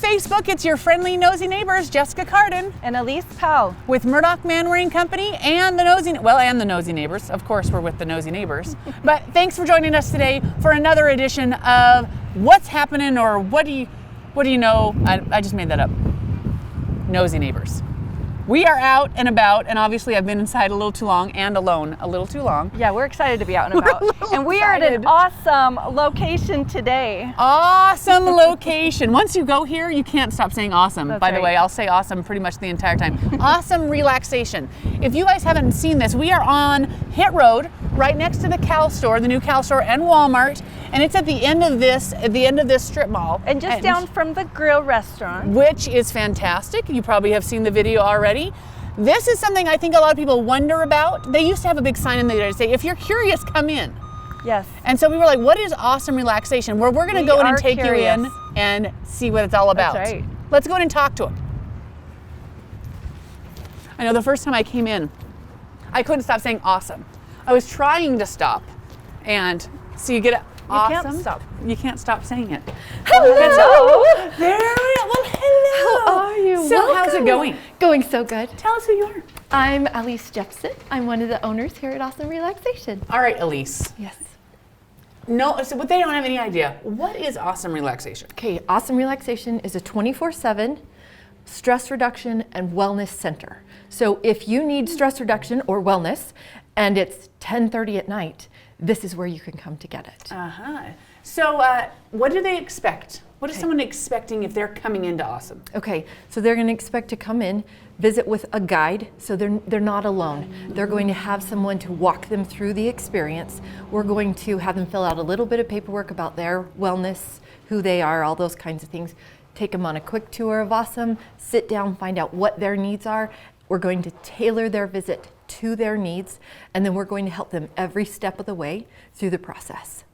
Facebook, it's your friendly nosy neighbors, Jessica Cardin And Elise Powell. with Murdoch Manwaring Company and the Nosy Neighbors. Of course, we're with the Nosy Neighbors. But thanks for joining us today for another edition of What's Happening, or what do you know? I just made that up. Nosy Neighbors. We are out and about, and obviously I've been inside a little too long and alone a little too long. Yeah, we're excited to be out and about. And we are at an awesome location today. Awesome location. Once you go here, you can't stop saying awesome. That's By the right. way, I'll say awesome pretty much the entire time. Awesome Relaxation. If you guys haven't seen this, we are on Hit Road, right next to the Cal store, the new Cal store, and Walmart, and it's at the end of this strip mall. And just down from the grill restaurant. Which is fantastic. You probably have seen the video already. This is something I think a lot of people wonder about. They used to have a big sign in there to say, if you're curious, come in. Yes. And so we were like, what is Awesome Relaxation? Well, we're going to go in and take you in and see what it's all about. That's right. Let's go in and talk to him. I know the first time I came in, I couldn't stop saying awesome. I was trying to stop, and so you get it. Awesome. Can't stop. You can't stop saying it. Hello. There we are. Well, hello. How are you? So how's it going? Going so good. Tell us who you are. I'm Elise Jepson. I'm one of the owners here at Ahhhsome Relaxation. All right, Elise. Yes. No, so but they don't have any idea. What is Awesome Relaxation? Okay, Ahhsome Relaxation is a 24/7 stress reduction and wellness center. So if you need stress reduction or wellness and it's 10:30 at night, this is where you can come to get it. Uh-huh. So what do they expect? What is someone expecting if they're coming into Awesome? Okay, so they're going to expect to come in, visit with a guide, so they're not alone. They're going to have someone to walk them through the experience. We're going to have them fill out a little bit of paperwork about their wellness, who they are, all those kinds of things. Take them on a quick tour of Awesome, sit down, find out what their needs are. We're going to tailor their visit to their needs, and then we're going to help them every step of the way through the process.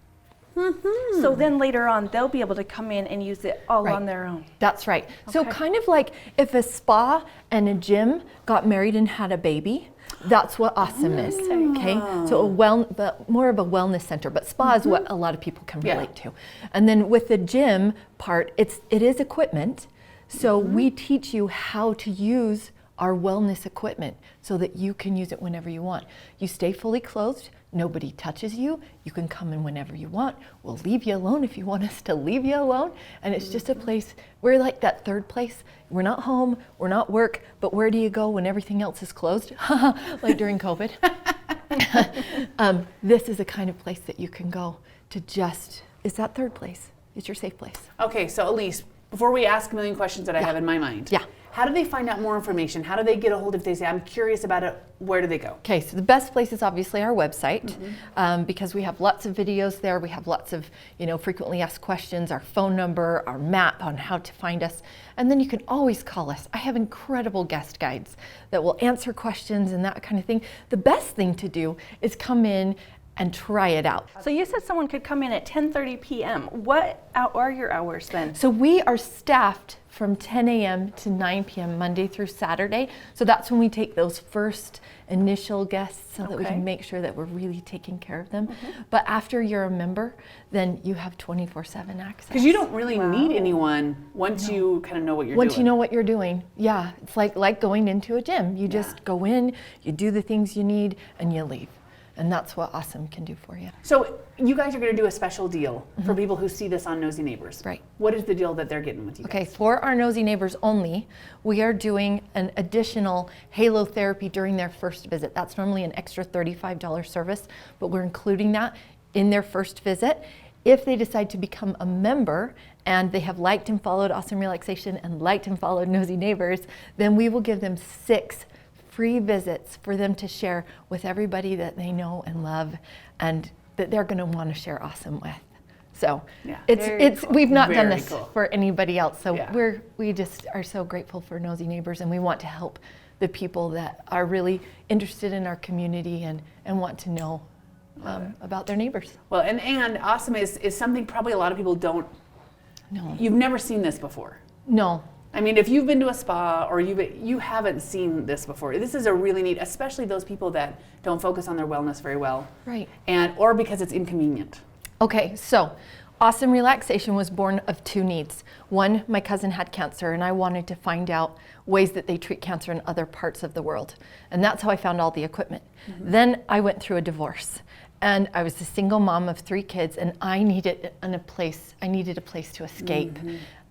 Mm-hmm. So then later on, they'll be able to come in and use it all Right. on their own. That's right. So Okay. kind of like if a spa and a gym got married and had a baby, that's what Awesome is. Okay, so but more of a wellness center, but spa is what a lot of people can relate to. And then with the gym part, it is equipment. So we teach you how to use our wellness equipment so that you can use it whenever you want. You stay fully clothed. Nobody touches you. You can come in whenever you want. We'll leave you alone if you want us to leave you alone. And it's just a place, we're like that third place. We're not home, we're not work, but where do you go when everything else is closed? Like during COVID. This is the kind of place that you can go to is that third place. It's your safe place. Okay, so Elise, before we ask a million questions that I have in my mind, how do they find out more information? How do they get a hold if they say, I'm curious about it, where do they go? Okay, so the best place is obviously our website because we have lots of videos there. We have lots of, frequently asked questions, our phone number, our map on how to find us. And then you can always call us. I have incredible guest guides that will answer questions and that kind of thing. The best thing to do is come in and try it out. So you said someone could come in at 10:30 p.m. What are your hours then? So we are staffed from 10 a.m. to 9 p.m. Monday through Saturday. So that's when we take those first initial guests so that we can make sure that we're really taking care of them. But after you're a member, then you have 24/7 access. Because you don't really need anyone once you kind of know what you're doing. Once you know what you're doing, yeah. It's like going into a gym. You just go in, you do the things you need, and you leave. And that's what Awesome can do for you. So you guys are going to do a special deal for people who see this on Nosy Neighbors. Right. What is the deal that they're getting with you guys? Okay, for our Nosy Neighbors only, we are doing an additional Halotherapy during their first visit. That's normally an extra $35 service, but we're including that in their first visit. If they decide to become a member and they have liked and followed Ahhsome Relaxation and liked and followed Nosy Neighbors, then we will give them 6 free visits for them to share with everybody that they know and love and that they're going to want to share Awesome with. So we've not done this for anybody else. So we just are so grateful for Nosy Neighbors, and we want to help the people that are really interested in our community and want to know about their neighbors. Well, and Awesome is something probably a lot of people don't know. You've never seen this before. No. I mean, if you've been to a spa or you haven't seen this before, this is a really neat, especially those people that don't focus on their wellness very well. Right. Or because it's inconvenient. Okay, so Ahhhsome Relaxation was born of two needs. One, my cousin had cancer and I wanted to find out ways that they treat cancer in other parts of the world. And that's how I found all the equipment. Then I went through a divorce and I was a single mom of 3 kids and I needed a place to escape.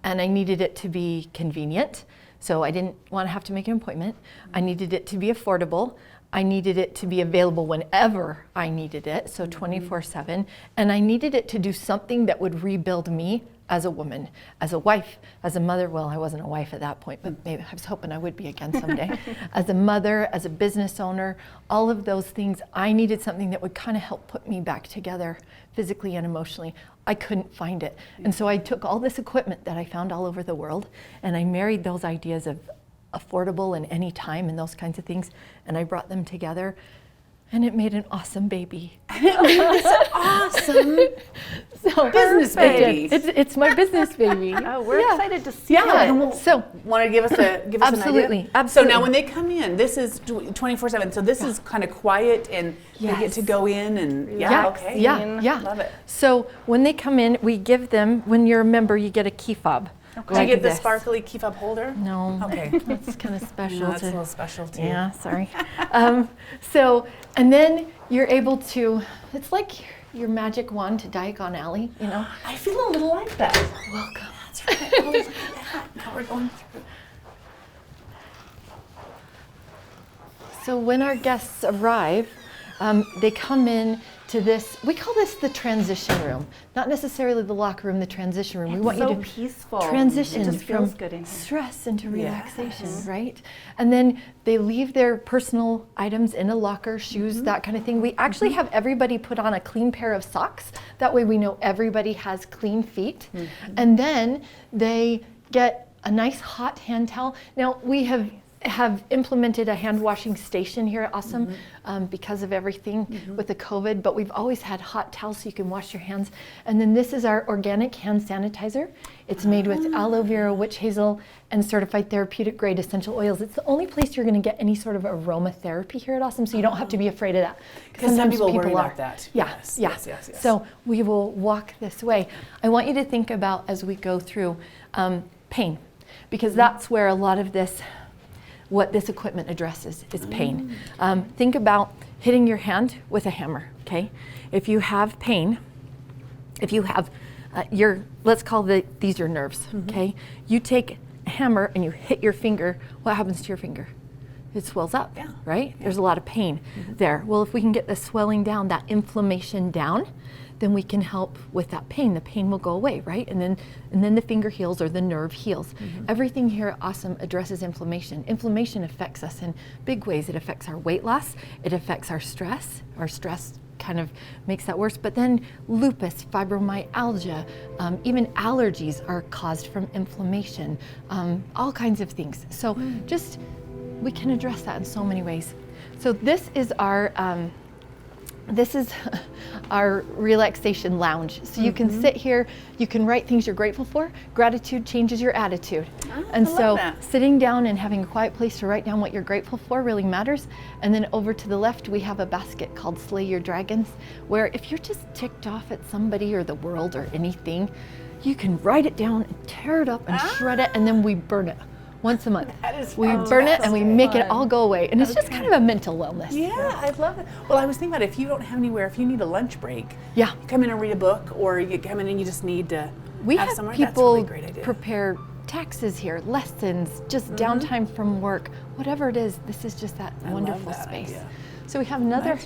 And I needed it to be convenient. So I didn't want to have to make an appointment. I needed it to be affordable. I needed it to be available whenever I needed it, so 24/7. And I needed it to do something that would rebuild me as a woman, as a wife, as a mother. Well, I wasn't a wife at that point, but maybe I was hoping I would be again someday. As a mother, as a business owner, all of those things, I needed something that would kind of help put me back together physically and emotionally. I couldn't find it. And so I took all this equipment that I found all over the world and I married those ideas of affordable and any time and those kinds of things, and I brought them together and it made an awesome baby. Awesome. So business baby. It's my business baby. Oh, we're excited to see Yeah. it. So Want to give us absolutely, an idea? absolutely. So now when they come in, this is 24/7. So this is kind of quiet and they get to go in and okay. Yeah. Love it. So when they come in, we give them, when you're a member, you get a key fob. Do you get the sparkly key fob holder? No. Okay. That's kind of special. No, that's a little special too. Yeah, sorry. So, and then you're able to, it's like your magic wand to Diagon Alley, you know? I feel a little like that. Welcome. That's right. Oh, look at that. Now we're going through. So when our guests arrive, they come in to this, we call this the transition room. Not necessarily the locker room, the transition room. We want you to peaceful. transition It just feels from good in here. stress into relaxation, right? And then they leave their personal items in a locker, shoes, that kind of thing. We actually have everybody put on a clean pair of socks. That way we know everybody has clean feet. And then they get a nice hot hand towel. Now we have implemented a hand washing station here at Ahhhsome because of everything with the COVID, but we've always had hot towels so you can wash your hands. And then this is our organic hand sanitizer. It's made with aloe vera, witch hazel, and certified therapeutic grade essential oils. It's the only place you're going to get any sort of aromatherapy here at Ahhsome, so you don't have to be afraid of that. Because some people worry about that. Yeah, Yes. So we will walk this way. I want you to think about, as we go through, pain, because that's where a lot of this, what this equipment addresses is pain. Think about hitting your hand with a hammer, okay? If you have pain, if you have let's call these your nerves, okay? You take a hammer and you hit your finger, what happens to your finger? It swells up, right? There's a lot of pain there. Well, if we can get the swelling down, that inflammation down, then we can help with that pain. The pain will go away, right? And then the finger heals or the nerve heals. Everything here at Ahhsome addresses inflammation. Inflammation affects us in big ways. It affects our weight loss. It affects our stress. Our stress kind of makes that worse. But then lupus, fibromyalgia, even allergies are caused from inflammation. All kinds of things. So just, we can address that in so many ways. So this is our relaxation lounge. So you can sit here, you can write things you're grateful for. Gratitude changes your attitude. And so sitting down and having a quiet place to write down what you're grateful for really matters. And then over to the left, we have a basket called Slay Your Dragons, where if you're just ticked off at somebody or the world or anything, you can write it down and tear it up and shred it, and then we burn it. Once a month. We burn it and we make it all go away. And it's just kind of a mental wellness. Yeah, I love it. Well, I was thinking about if you don't have anywhere, if you need a lunch break, you come in and read a book, or you come in and you just need to have somewhere. People that's a really great idea. prepare taxes here, lessons, just downtime from work, whatever it is, this is just that wonderful space. Idea. So we have another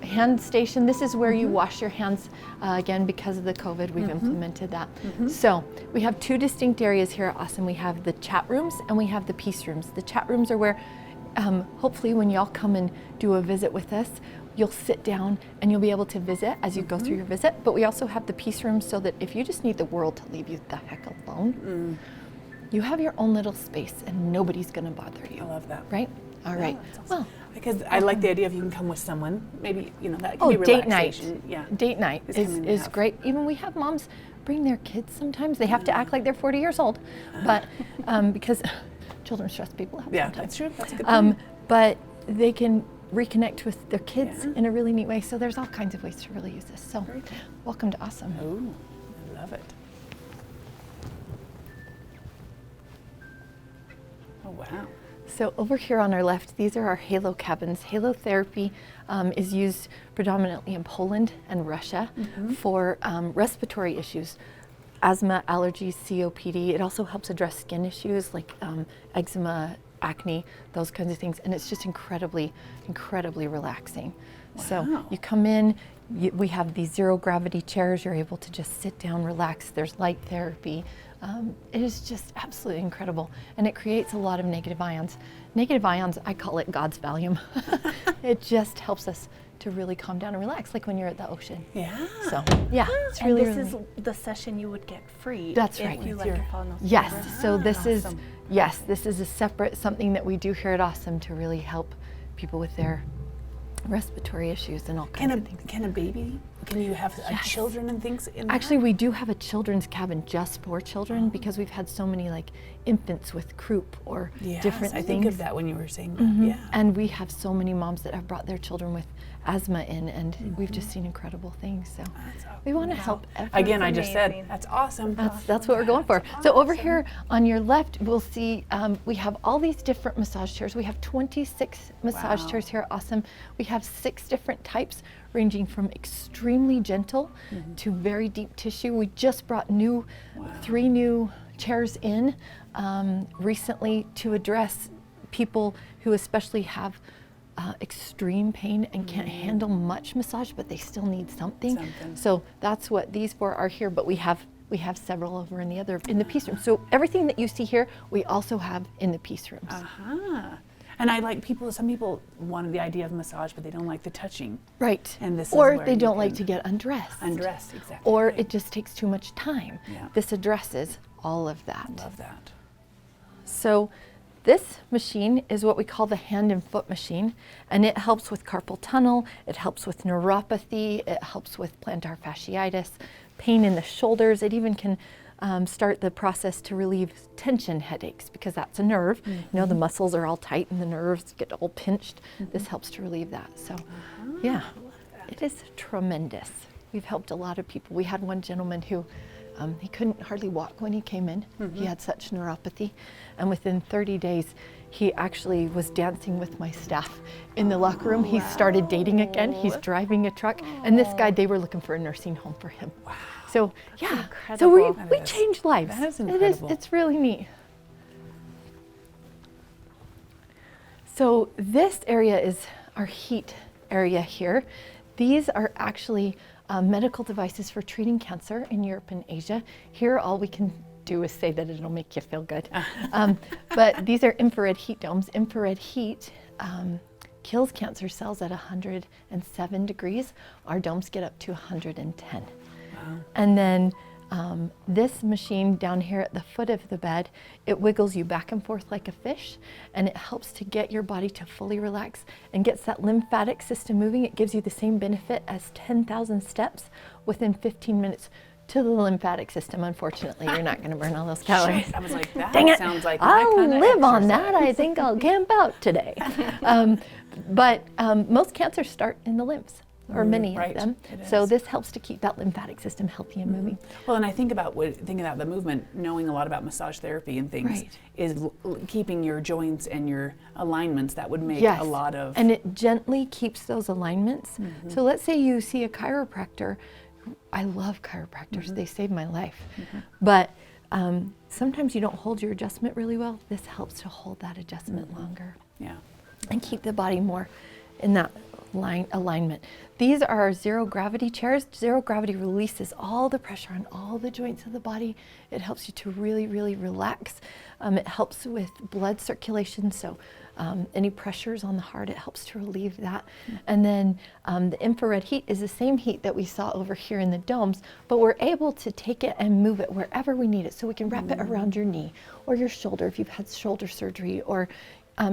hand station. This is where you wash your hands. Again, because of the COVID, we've implemented that. So we have 2 distinct areas here at Ahhsome. We have the chat rooms and we have the peace rooms. The chat rooms are where hopefully when y'all come and do a visit with us, you'll sit down and you'll be able to visit as you go through your visit. But we also have the peace rooms so that if you just need the world to leave you the heck alone, you have your own little space and nobody's gonna bother you. I love that. Right? All right. Well, because I like the idea of you can come with someone, maybe, that can be relaxation. Date night. Date night is great. Even we have moms bring their kids sometimes. They have to act like they're 40 years old, but because children stress people out sometimes. That's true. That's a good point. But they can reconnect with their kids in a really neat way. So there's all kinds of ways to really use this. So welcome to Ahhsome. Ooh. love it. Oh, wow. So over here on our left, these are our halo cabins. Halotherapy is used predominantly in Poland and Russia for respiratory issues, asthma, allergies, COPD. It also helps address skin issues like eczema, acne, those kinds of things. And it's just incredibly, incredibly relaxing. Wow. So you come in, we have these zero gravity chairs. You're able to just sit down, relax. There's light therapy. It is just absolutely incredible, and it creates a lot of negative ions. Negative ions, I call it God's Valium. It just helps us to really calm down and relax, like when you're at the ocean. Yeah. So, yeah, it's And really, this really is the session you would get free. That's if right. you With like to follow those yes, programs. so this is, Awesome. yes, this is a separate something that we do here at Ahhhsome to really help people with their respiratory issues and all kinds of things. Can a baby, can you have children and things in that? Actually, we do have a children's cabin just for children because we've had so many like infants with croup or Yes, different I things. think of that when you were saying that. Yeah. And we have so many moms that have brought their children with asthma in, and we've just seen incredible things. So we want to help everyone. Again, I just said, amazing. that's awesome. That's what we're going for. So over here on your left, we'll see we have all these different massage chairs. We have 26 massage Wow. chairs here at Ahhsome. We have 6 different types, ranging from extremely gentle to very deep tissue. We just brought 3 new chairs in recently to address people who especially have extreme pain and can't handle much massage, but they still need something. So that's what these 4 are here, but we have several over in the peace room. So everything that you see here, we also have in the peace rooms. And I like some people wanted the idea of massage, but they don't like the touching. Right. And this is or where they you don't like can to get undressed. Undressed, exactly. Or right. it just takes too much time. Yeah. This addresses all of that. Love that. So this machine is what we call the hand and foot machine, and it helps with carpal tunnel, it helps with neuropathy, it helps with plantar fasciitis, pain in the shoulders. It even can start the process to relieve tension headaches, because that's a nerve. You know, the muscles are all tight and the nerves get all pinched. This helps to relieve that. So yeah, it is tremendous. We've helped a lot of people. We had one gentleman who he couldn't hardly walk when he came in. He had such neuropathy, and within 30 days he actually was dancing with my staff in the locker room. He started dating again. He's driving a truck, and this guy, they were looking for a nursing home for him. Wow. So yeah, so we change lives. That is incredible. It's really neat. So this area is our heat area here. These are actually medical devices for treating cancer in Europe and Asia. Here, all we can do is say that it'll make you feel good. But these are infrared heat domes. Infrared heat kills cancer cells at 107 degrees. Our domes get up to 110. Wow. And then this machine down here at the foot of the bed, it wiggles you back and forth like a fish, and it helps to get your body to fully relax and gets that lymphatic system moving. It gives you the same benefit as 10,000 steps within 15 minutes to the lymphatic system. Unfortunately, you're not going to burn all those calories. I was like, that Dang it. sounds like my I'll kind of live on exercise. that. I think I'll camp out today. But most cancers start in the limbs, or many right. of them. It So is. this helps to keep that lymphatic system healthy and moving. Well, and I think about the movement, knowing a lot about massage therapy and things, Right. is keeping your joints and your alignments. That would make Yes, a lot of. and it gently keeps those alignments. So let's say you see a chiropractor. I love chiropractors. They save my life. But sometimes you don't hold your adjustment really well. This helps to hold that adjustment longer Yeah. and keep the body more in that alignment. These are our zero gravity chairs. Zero gravity releases all the pressure on all the joints of the body. It helps you to really, really relax. It helps with blood circulation, so any pressures on the heart, it helps to relieve that. And then the infrared heat is the same heat that we saw over here in the domes, but we're able to take it and move it wherever we need it. So we can wrap it around your knee or your shoulder if you've had shoulder surgery, or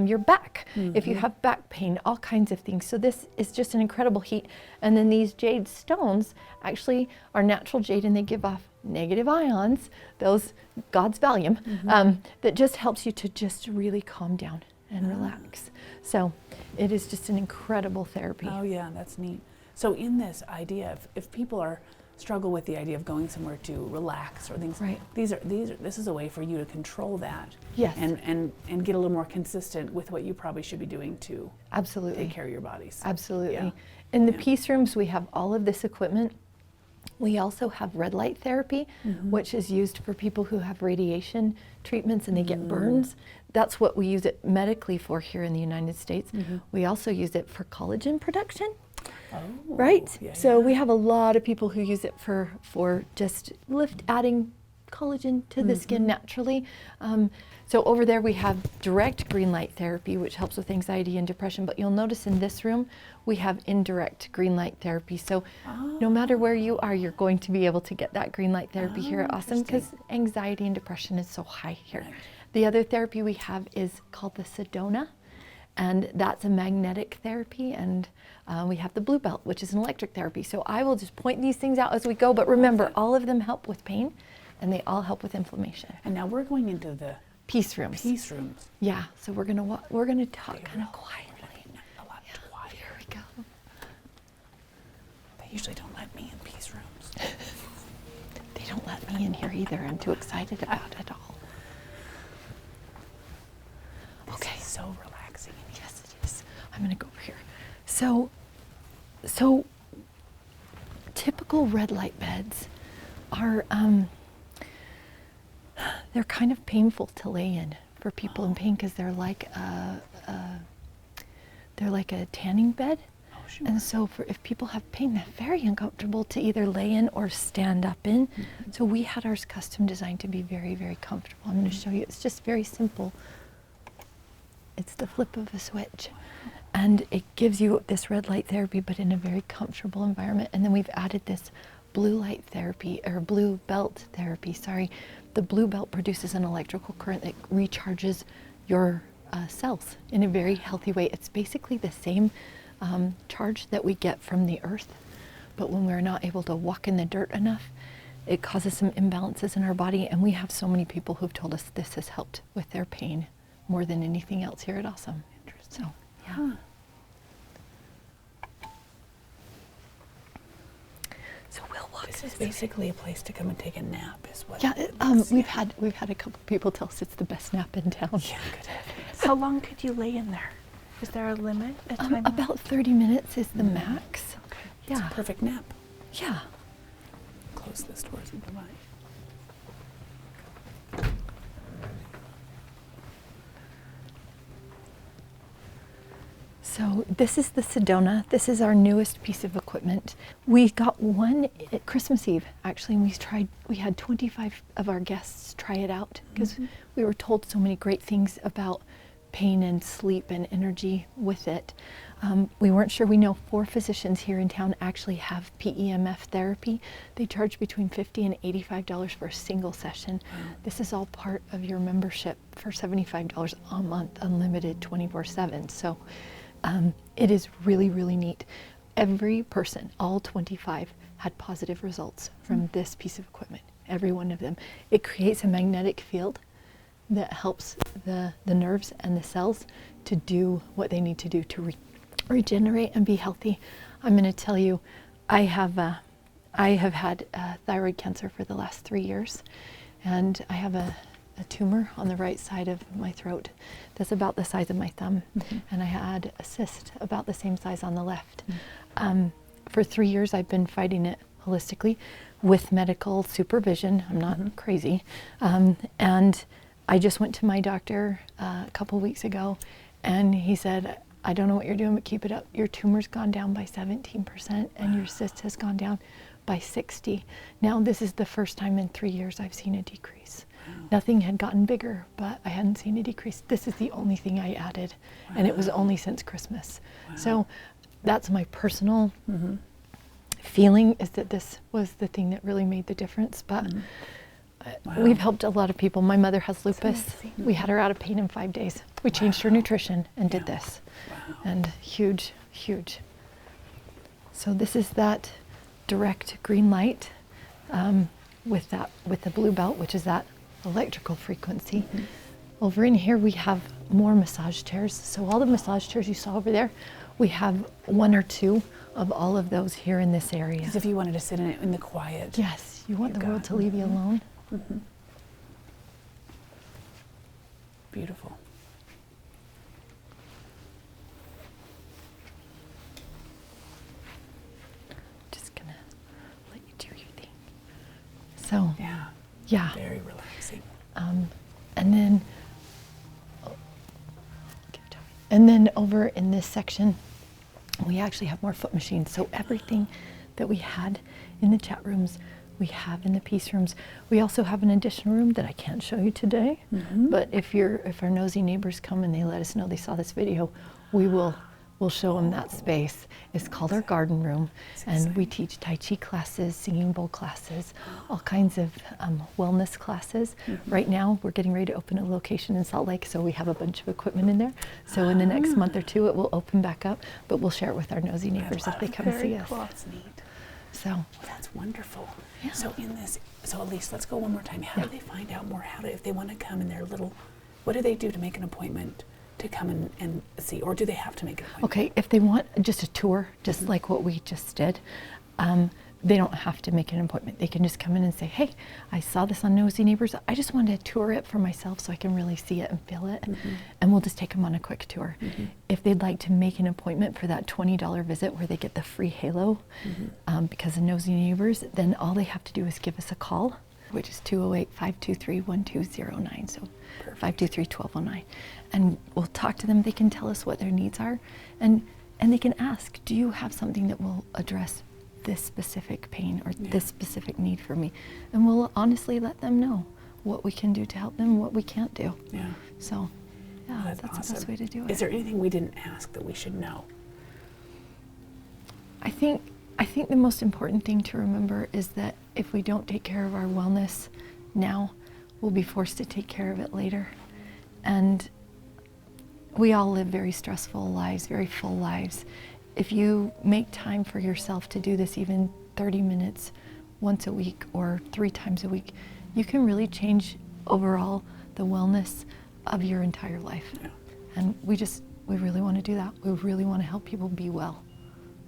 your back, if you have back pain, all kinds of things. So this is just an incredible heat. And then these jade stones actually are natural jade, and they give off negative ions, those God's Valium, that just helps you to just really calm down and relax. So it is just an incredible therapy. Oh yeah, that's neat. So in this idea, if people are struggle with the idea of going somewhere to relax or things. Right. This is a way for you to control that. Yes. And get a little more consistent with what you probably should be doing to Absolutely. take care of your bodies. Absolutely. Yeah. In the peace rooms, we have all of this equipment. We also have red light therapy, which is used for people who have radiation treatments and they get burns. That's what we use it medically for here in the United States. We also use it for collagen production. Oh, Right? yeah, So yeah. we have a lot of people who use it for just adding collagen to the skin naturally. So over there we have direct green light therapy, which helps with anxiety and depression. But you'll notice in this room, we have indirect green light therapy. So no matter where you are, you're going to be able to get that green light therapy here at Ahhhsome because anxiety and depression is so high here. Right. The other therapy we have is called the Sedona. And that's a magnetic therapy, and we have the blue belt, which is an electric therapy. So I will just point these things out as we go, but remember, all of them help with pain, and they all help with inflammation. And now we're going into the Peace rooms. peace rooms. Yeah, so we're gonna talk kind of quietly. A lot quieter. Here we go. They usually don't let me in peace rooms. They don't let me in here either. I'm too excited about it all. Okay. It's so relaxing. Yes, it is. I'm gonna go over here. So typical red light beds are they're kind of painful to lay in for people in pain because they're like a tanning bed. Oh, sure. And so if people have pain, they're very uncomfortable to either lay in or stand up in. So we had ours custom designed to be very, very comfortable. I'm going to show you. It's just very simple. It's the flip of a switch. And it gives you this red light therapy, but in a very comfortable environment. And then we've added this blue light therapy, or blue belt therapy, sorry. The blue belt produces an electrical current that recharges your cells in a very healthy way. It's basically the same charge that we get from the earth, but when we're not able to walk in the dirt enough, it causes some imbalances in our body. And we have so many people who've told us this has helped with their pain more than anything else here at Ahhsome. Interesting. So, yeah. Huh. So we'll walk This this is way. basically a place to come and take a nap, is what. Yeah, it is. we've had a couple people tell us it's the best nap in town. Yeah, good heavens. How long could you lay in there? Is there a limit? A time About 30 minutes is the max. Okay. It's Yeah. a perfect nap. Yeah. Close this door so you can So this is the Sedona. This is our newest piece of equipment. We got one at Christmas Eve, actually, and we had 25 of our guests try it out because we were told so many great things about pain and sleep and energy with it. We weren't sure. We know 4 physicians here in town actually have PEMF therapy. They charge between $50 and $85 for a single session. This is all part of your membership for $75 a month, unlimited 24/7. So it is really, really neat. Every person, all 25, had positive results from this piece of equipment. Every one of them. It creates a magnetic field that helps the nerves and the cells to do what they need to do to regenerate and be healthy. I'm going to tell you, I have had thyroid cancer for the last 3 years, and I have a tumor on the right side of my throat that's about the size of my thumb, and I had a cyst about the same size on the left. For 3 years I've been fighting it holistically with medical supervision. I'm not crazy. And I just went to my doctor a couple weeks ago, and he said, I don't know what you're doing, but keep it up. Your tumor's gone down by 17%, and your cyst has gone down by 60. Now this is the first time in 3 years I've seen a decrease. Nothing had gotten bigger, but I hadn't seen a decrease. This is the only thing I added, and it was only since Christmas. So that's my personal feeling, is that this was the thing that really made the difference. But we've helped a lot of people. My mother has lupus. We had her out of pain in 5 days. We changed her nutrition and did this. And huge, huge. So this is that direct green light with the blue belt, which is that electrical frequency. Over in here we have more massage chairs. So all the massage chairs you saw over there, we have 1 or 2 of all of those here in this area. Because if you wanted to sit in it in the quiet. Yes, you want the world to leave you Mm-hmm. alone. Beautiful. Just gonna let you do your thing. So, Yeah. yeah. Very relaxing. And then, and then over in this section, we actually have more foot machines. So everything that we had in the chat rooms, we have in the peace rooms. We also have an additional room that I can't show you today. But if our nosy neighbors come and they let us know they saw this video, we'll show them that space. It's called our garden room, and we teach Tai Chi classes, singing bowl classes, all kinds of wellness classes. Right now, we're getting ready to open a location in Salt Lake, so we have a bunch of equipment in there. So in the next month or two, it will open back up, but we'll share it with our nosy neighbors if they come see us. Cool. That's neat. So Well, that's wonderful. Yeah. So Elise, let's go one more time. How do they find out more? If they want to come in their little, what do they do to make an appointment to come and see? Or do they have to make an appointment? okay, if they want just a tour, just like what we just did, they don't have to make an appointment. They can just come in and say, hey, I saw this on Nosy Neighbors. I just wanted to tour it for myself so I can really see it and feel it. And we'll just take them on a quick tour. If they'd like to make an appointment for that $20 visit where they get the free halo because of Nosy Neighbors, then all they have to do is give us a call, which is 208-523-1209. So 523-1209. And we'll talk to them. They can tell us what their needs are. And they can ask, do you have something that will address this specific pain or this specific need for me? And we'll honestly let them know what we can do to help them, what we can't do. Yeah. So, yeah, That's that's awesome. the best way to do it. Is there anything we didn't ask that we should know? I think the most important thing to remember is that if we don't take care of our wellness now, we'll be forced to take care of it later. And we all live very stressful lives, very full lives. If you make time for yourself to do this even 30 minutes once a week or 3 times a week, you can really change overall the wellness of your entire life. Yeah. And we really want to do that. We really want to help people be well.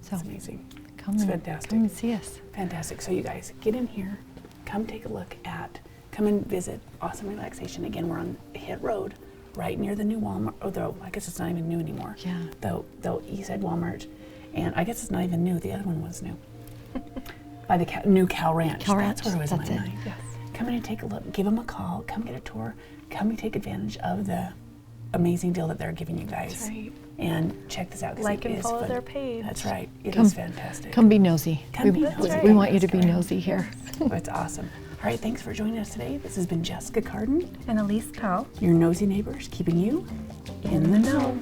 So That's amazing. come It's and fantastic. come and see us. Fantastic. So you guys, get in here, come take a look come and visit Ahhhsome Relaxation. Again, we're on Hit Road, right near the new Walmart, although I guess it's not even new anymore. Yeah. The East Side Walmart, and I guess it's not even new, the other one was new. By the new Cow Ranch. Cow That's Ranch, where it was in that's my it. mind. Yes. Come in and take a look, give them a call, come get a tour, come and take advantage of the amazing deal that they're giving you guys. That's right. And check this out. 'Cause Like it and is follow fun. their page. That's right. It Come- is fantastic. Come be nosy. Come be That's nosy. right. We want you to That's be correct. nosy here. It's awesome. All right, thanks for joining us today. This has been Jessica Carden, And Elise Cow. your nosy neighbors, keeping you in the know.